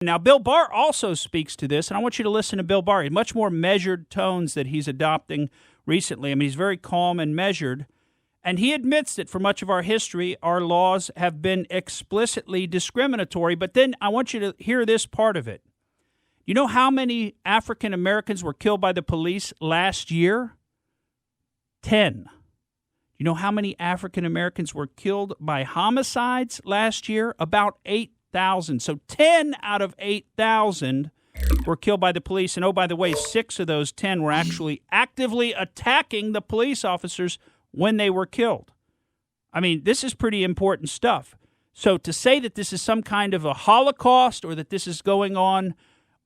Now, Bill Barr also speaks to this, and I want you to listen to Bill Barr. Much more measured tones that he's adopting recently. I mean, he's very calm and measured, and he admits that for much of our history, our laws have been explicitly discriminatory. But then I want you to hear this part of it. You know how many African Americans were killed by the police last year? 10. You know how many African Americans were killed by homicides last year? About 8,000. So 10 out of 8,000 were killed by the police. And oh, by the way, 6 of those 10 were actually actively attacking the police officers when they were killed. I mean, this is pretty important stuff. So to say that this is some kind of a Holocaust or that this is going on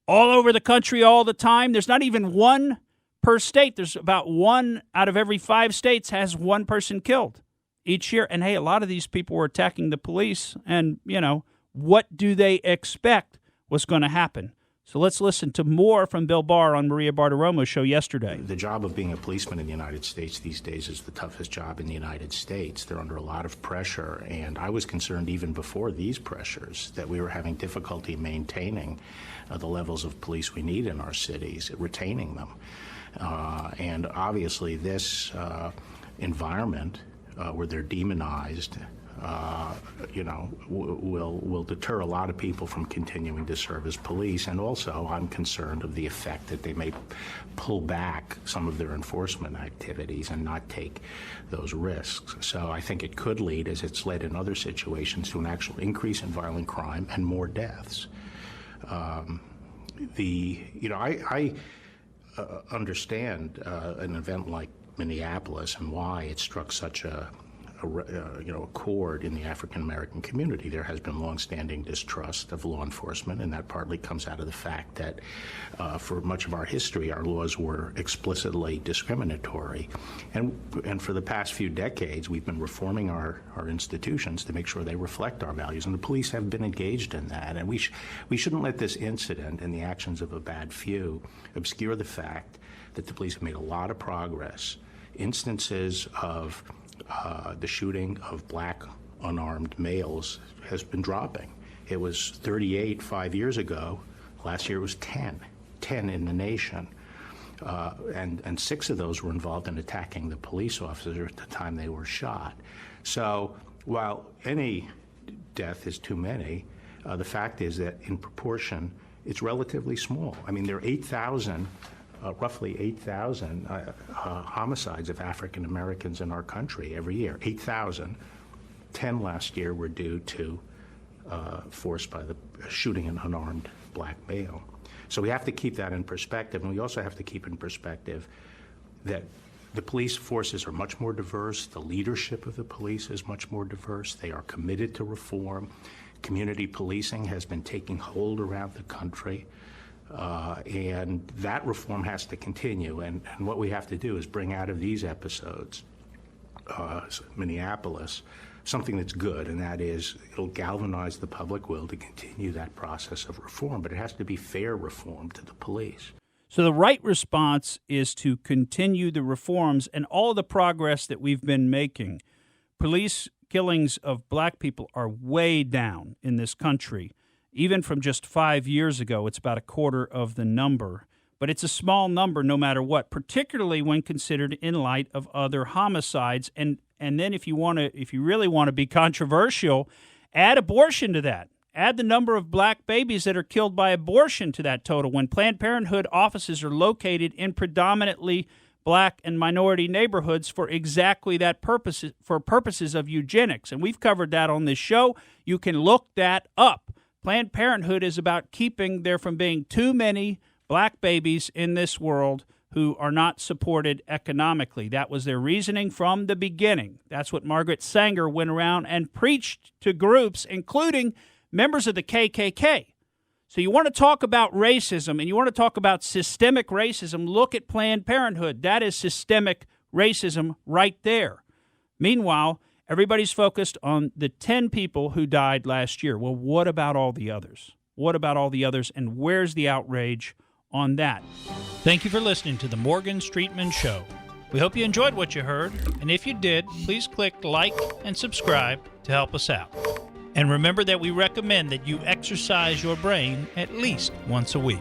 all over the country all the time, there's not even one per state. There's about 1 out of every 5 states has one person killed each year. And hey, a lot of these people were attacking the police. And, you know, what do they expect was going to happen? So let's listen to more from Bill Barr on Maria Bartiromo's show yesterday. The job of being a policeman in the United States these days is the toughest job in the United States. They're under a lot of pressure, and I was concerned even before these pressures that we were having difficulty maintaining the levels of police we need in our cities, retaining them. And obviously this environment where they're demonized will deter a lot of people from continuing to serve as police. And also, I'm concerned of the effect that they may pull back some of their enforcement activities and not take those risks. So I think it could lead, as it's led in other situations, to an actual increase in violent crime and more deaths. I understand an event like Minneapolis and why it struck such a chord in the African-American community. There has been longstanding distrust of law enforcement, and that partly comes out of the fact that for much of our history, our laws were explicitly discriminatory. And for the past few decades, we've been reforming our institutions to make sure they reflect our values, and the police have been engaged in that. And we shouldn't let this incident and the actions of a bad few obscure the fact that the police have made a lot of progress. Instances of the shooting of black unarmed males has been dropping. It was 38 5 years ago. Last year it was 10 in the nation. And 6 of those were involved in attacking the police officer at the time they were shot. So while any death is too many, the fact is that in proportion, it's relatively small. I mean, there are 8,000 roughly 8,000 homicides of African Americans in our country every year. 8,000. 10 last year were due to force by the shooting an unarmed black male. So we have to keep that in perspective, and we also have to keep in perspective that the police forces are much more diverse. The leadership of the police is much more diverse. They are committed to reform. Community policing has been taking hold around the country. And that reform has to continue. And what we have to do is bring out of these episodes, Minneapolis, something that's good, and that is it'll galvanize the public will to continue that process of reform. But it has to be fair reform to the police. So the right response is to continue the reforms and all the progress that we've been making. Police killings of black people are way down in this country. Even from just 5 years ago, it's about a quarter of the number. But it's a small number no matter what, particularly when considered in light of other homicides. And then if you really want to be controversial, add abortion to that. Add the number of black babies that are killed by abortion to that total. When Planned Parenthood offices are located in predominantly black and minority neighborhoods for exactly that purpose, for purposes of eugenics. And we've covered that on this show. You can look that up. Planned Parenthood is about keeping there from being too many black babies in this world who are not supported economically. That was their reasoning from the beginning. That's what Margaret Sanger went around and preached to groups, including members of the KKK. So you want to talk about racism and you want to talk about systemic racism, look at Planned Parenthood. That is systemic racism right there. Meanwhile, everybody's focused on the 10 people who died last year. Well, what about all the others? What about all the others, and where's the outrage on that? Thank you for listening to the Morgan Streetman Show. We hope you enjoyed what you heard, and if you did, please click like and subscribe to help us out. And remember that we recommend that you exercise your brain at least once a week.